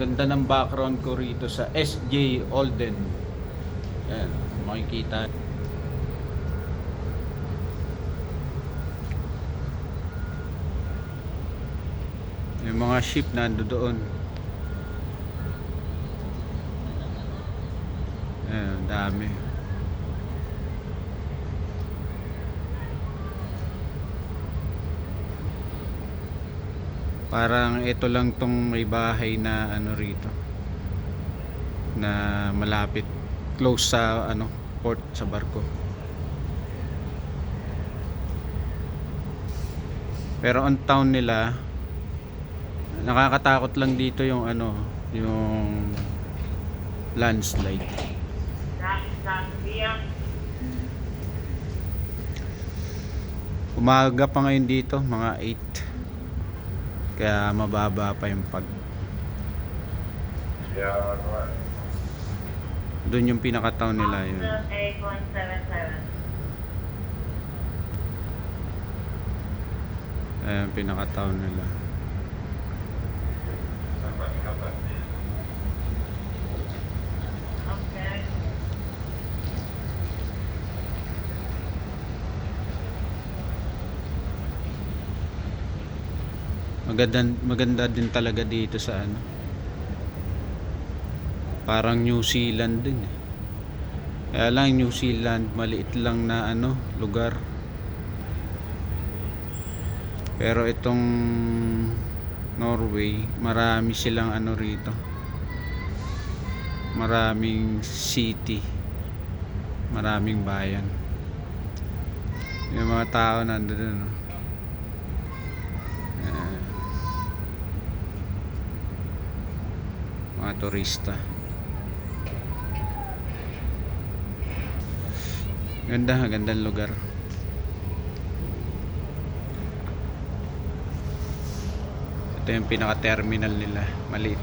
Ganda ng background ko rito sa SJ Olden. Ayan, makikita. Yung mga ship na doon. Ayan, dami. Parang ito lang tong may bahay na ano rito, na malapit, close sa ano, port, sa barko. Pero ang town nila, nakakatakot lang dito yung ano, yung landslide. Umaga pa ngayon dito, mga 8. Kaya mababa pa yung pag. Doon yung pinaka-town nila yun. Ayan, pinaka-town nila. Maganda din talaga dito sa ano. Parang New Zealand din eh. Kaya lang New Zealand, maliit lang na ano, lugar. Pero itong Norway, marami silang ano rito. Maraming city. Maraming bayan. Yung mga tao nandoon, no? Mga turista. Gandang lugar. Ito yung pinaka-terminal nila, maliit.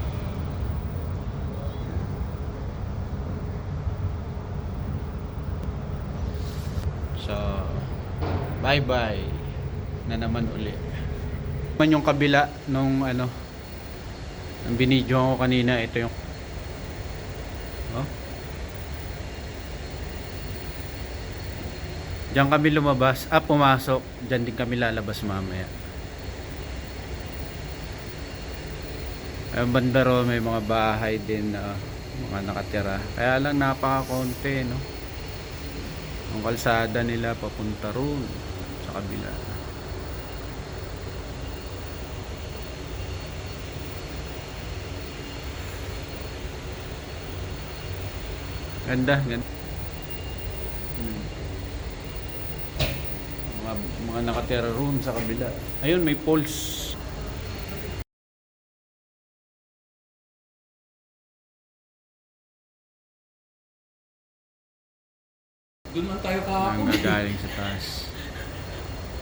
So, bye-bye na naman uli. Man yung kabila nung ano, ang binidyo ko kanina, ito yung diyan kami lumabas, pumasok, diyan din kami lalabas mamaya. Ang banda ro, may mga bahay din na mga nakatira, kaya lang napaka-konti, no? Ang kalsada nila papunta roon sa kabila. Ganda. Mga nakatira roon sa kabila. Ayun, may poles. Doon man tayo kahapon. Ang galing sa taas.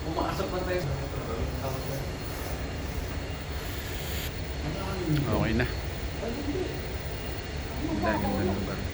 Pumasok man tayo. Okay na. Ganda lugar.